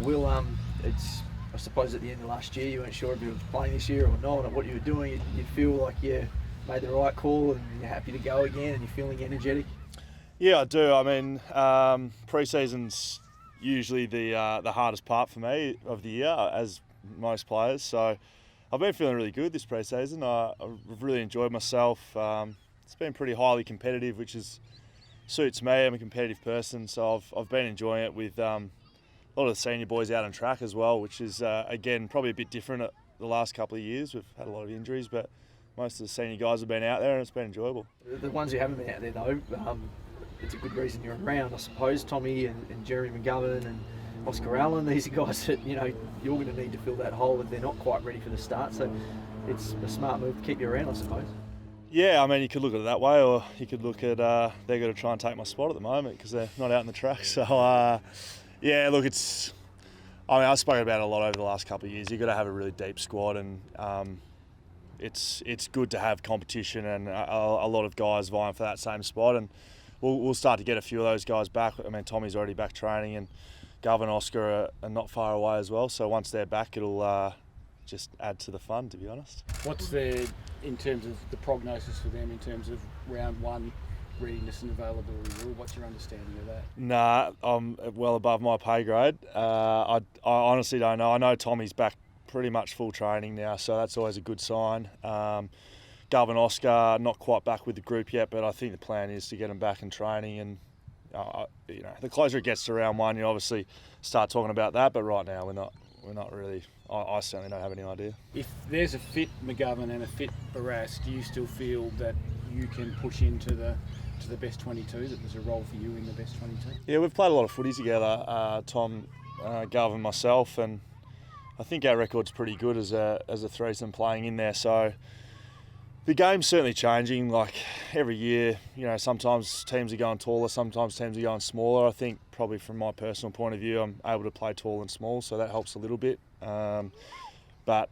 Will, I suppose at the end of last year you weren't sure if you were playing this year or not, or what you were doing. You feel like you made the right call and you're happy to go again and you're feeling energetic? Yeah, I do. I mean, pre-season's usually the hardest part for me of the year, as most players. So I've been feeling really good this pre-season. I've really enjoyed myself. It's been pretty highly competitive, which suits me. I'm a competitive person, so I've been enjoying it with a lot of the senior boys out on track as well, which is, again, probably a bit different the last couple of years. We've had a lot of injuries, but most of the senior guys have been out there and it's been enjoyable. The ones who haven't been out there, though, it's a good reason you're around, I suppose. Tommy and Jeremy McGovern and Oscar Allen, these are guys that, you're going to need to fill that hole if they're not quite ready for the start. So it's a smart move to keep you around, I suppose. Yeah, I mean, you could look at it that way, or you could look at they're going to try and take my spot at the moment because they're not out in the track. So, yeah, look, I've spoken about it a lot over the last couple of years. You've got to have a really deep squad, and it's good to have competition and a lot of guys vying for that same spot. And we'll start to get a few of those guys back. I mean, Tommy's already back training, and Gov and Oscar are not far away as well. So once they're back, it'll just add to the fun, to be honest. What's there in terms of the prognosis for them in terms of round one readiness and availability? What's your understanding of that? Nah, I'm well above my pay grade. I honestly don't know. I know Tommy's back pretty much full training now, so that's always a good sign. Gov and Oscar not quite back with the group yet, but I think the plan is to get them back in training. And the closer it gets to round one, you obviously start talking about that. But right now, we're not really. I certainly don't have any idea. If there's a fit McGovern and a fit Barras, do you still feel that you can push into the best 22? That there's a role for you in the best 22? Yeah, we've played a lot of footy together, Tom, Gov and myself, and I think our record's pretty good as a threesome playing in there. So the game's certainly changing. Like every year, sometimes teams are going taller, sometimes teams are going smaller. I think probably from my personal point of view, I'm able to play tall and small, so that helps a little bit. But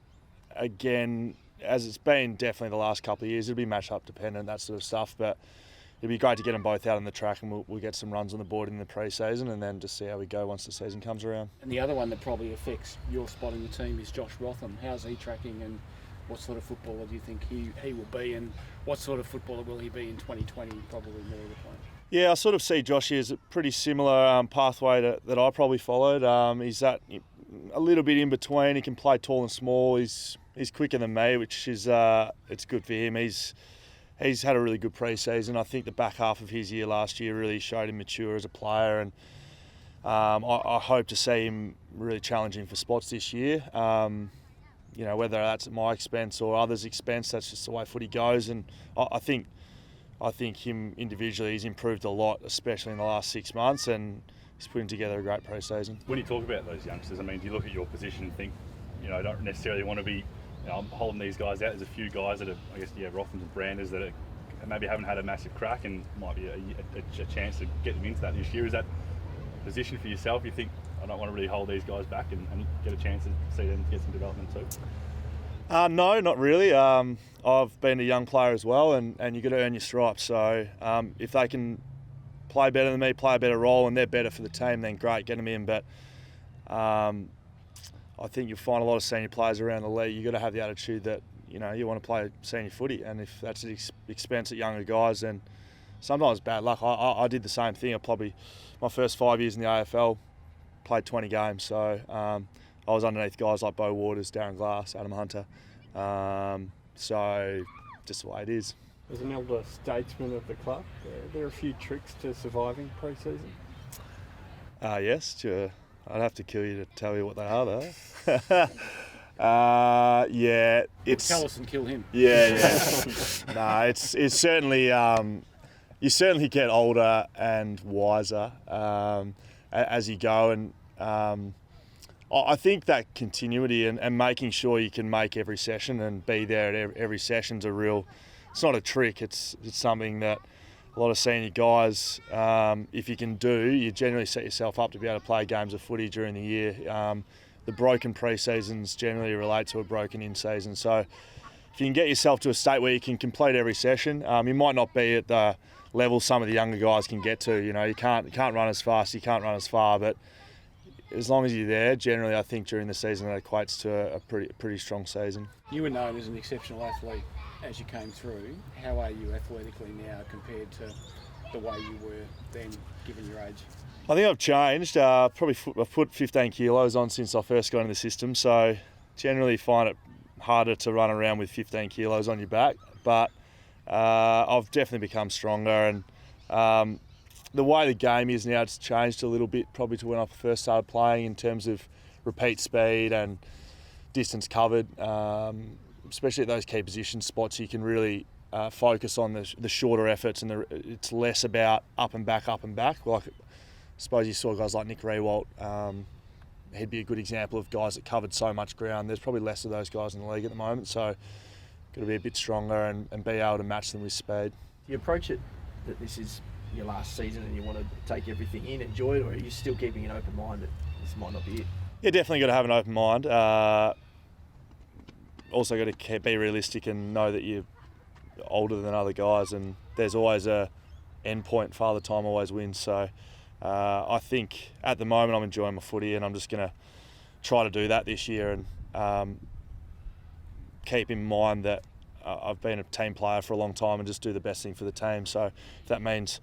again, as it's been definitely the last couple of years, it'll be match-up dependent, that sort of stuff. But it'd be great to get them both out on the track, and we'll get some runs on the board in the pre-season, and then just see how we go once the season comes around. And the other one that probably affects your spot in the team is Josh Rotham. How's he tracking, and what sort of footballer do you think he will be, and what sort of footballer will he be in 2020, probably more of the time? Yeah, I sort of see Joshy as a pretty similar pathway that I probably followed. He's that a little bit in between. He can play tall and small. He's quicker than me, which is it's good for him. He's had a really good pre-season. I think the back half of his year last year really showed him mature as a player, and I hope to see him really challenging for spots this year. Whether that's at my expense or others' expense, that's just the way footy goes. And I think him individually, he's improved a lot, especially in the last 6 months, and he's putting together a great pre-season. When you talk about those youngsters, I mean, do you look at your position and think, I don't necessarily want to be I'm holding these guys out. There's a few guys that are, I guess, Rothams and Branders that maybe haven't had a massive crack, and might be a chance to get them into that this year. Is that position for yourself? You think, I don't want to really hold these guys back and get a chance to see them get some development too? No, not really. I've been a young player as well, and you've got to earn your stripes. So if they can play better than me, play a better role, and they're better for the team, then great, get them in. But I think you'll find a lot of senior players around the league. You've got to have the attitude that you want to play senior footy, and if that's at expense at younger guys, then sometimes bad luck. I did the same thing. My first 5 years in the AFL, played 20 games, so I was underneath guys like Beau Waters, Darren Glass, Adam Hunter. So just the way it is. As an elder statesman of the club, are there a few tricks to surviving pre-season? Yes, I'd have to kill you to tell you what they are, though. Yeah, it's. Tell us and kill him. Yeah. No, it's certainly. You certainly get older and wiser as you go, and I think that continuity and making sure you can make every session and be there at every session's a real. It's not a trick. It's something that a lot of senior guys, if you can do, you generally set yourself up to be able to play games of footy during the year. The broken pre-seasons generally relate to a broken in-season. So if you can get yourself to a state where you can complete every session, you might not be at the level some of the younger guys can get to. You can't run as fast, you can't run as far, but as long as you're there, generally I think during the season that equates to a pretty strong season. You were known as an exceptional athlete as you came through. How are you athletically now compared to the way you were then, given your age? I think I've changed. Probably I've put 15 kilos on since I first got in the system, so generally find it harder to run around with 15 kilos on your back. But I've definitely become stronger, and the way the game is now, it's changed a little bit probably to when I first started playing in terms of repeat speed and distance covered, especially at those key position spots. You can really focus on the shorter efforts, and it's less about up and back. Like, I suppose you saw guys like Nick Rewalt. He'd be a good example of guys that covered so much ground. There's probably less of those guys in the league at the moment, so got to be a bit stronger and be able to match them with speed. Do you approach it that this is your last season and you want to take everything in, enjoy it, or are you still keeping an open mind that this might not be it? Yeah, definitely got to have an open mind. Also got to be realistic and know that you're older than other guys, and there's always a end point. Father time always wins. So I think at the moment I'm enjoying my footy, and I'm just going to try to do that this year, and keep in mind that I've been a team player for a long time and just do the best thing for the team. So if that means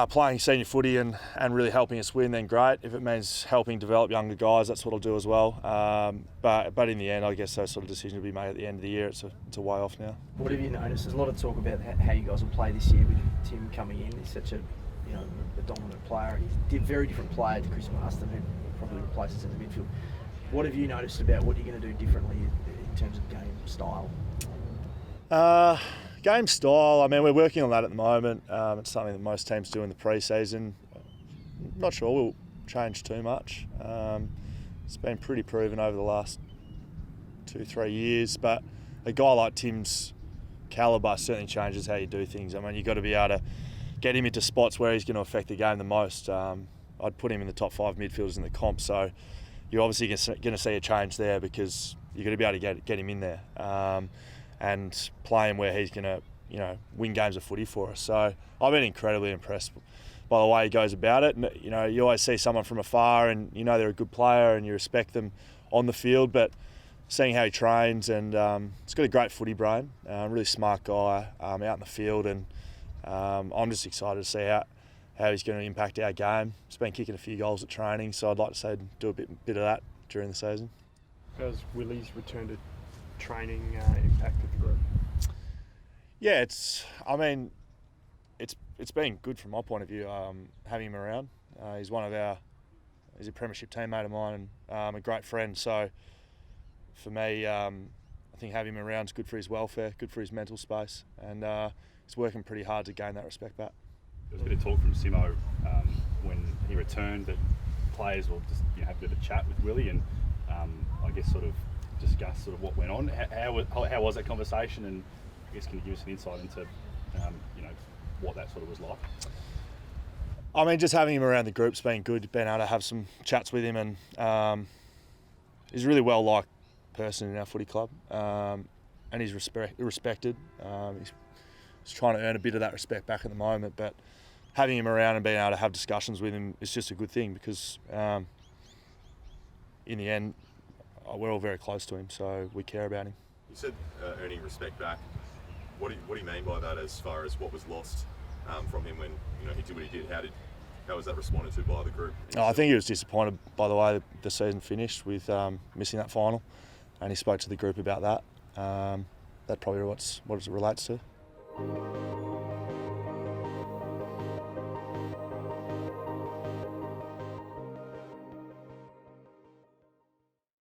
playing senior footy and really helping us win, then great. If it means helping develop younger guys, that's what I'll do as well. But in the end, I guess those sort of decisions will be made at the end of the year. It's a way off now. What have you noticed? There's a lot of talk about how you guys will play this year with Tim coming in. He's such a dominant player. He's a very different player to Chris Marston, who probably replaces in the midfield. What have you noticed about what you're going to do differently in terms of game style? Game style, I mean, we're working on that at the moment. It's something that most teams do in the pre-season. Not sure we'll change too much. It's been pretty proven over the last 2-3 years, but a guy like Tim's calibre certainly changes how you do things. I mean, you've got to be able to get him into spots where he's going to affect the game the most. I'd put him in the top 5 midfielders in the comp, so you're obviously going to see a change there because you're going to be able to get him in there. And play him where he's going to, win games of footy for us. So I've been incredibly impressed by the way he goes about it. And, you always see someone from afar and they're a good player and you respect them on the field, but seeing how he trains, and he's got a great footy brain, really smart guy out in the field, and I'm just excited to see how he's going to impact our game. He's been kicking a few goals at training, so I'd like to say do a bit of that during the season. How's Willie's return to training impacted the group? Yeah, it's been good from my point of view, having him around. He's a premiership teammate of mine and a great friend. So for me, I think having him around is good for his welfare, good for his mental space, and he's working pretty hard to gain that respect back. There was a bit of talk from Simo when he returned that players will just have a bit of a chat with Willie and I guess sort of discuss sort of what went on. How was that conversation, and I guess can you give us an insight into what that sort of was like? I mean, just having him around the group's been good, being able to have some chats with him, and he's a really well liked person in our footy club, and he's respected. He's trying to earn a bit of that respect back at the moment, but having him around and being able to have discussions with him is just a good thing because in the end we're all very close to him, so we care about him. You said earning respect back. What do you mean by that, as far as what was lost from him when he did what he did? How was that responded to by the group? I think he was disappointed by the way the season finished with missing that final, and he spoke to the group about that. That's probably what it relates to.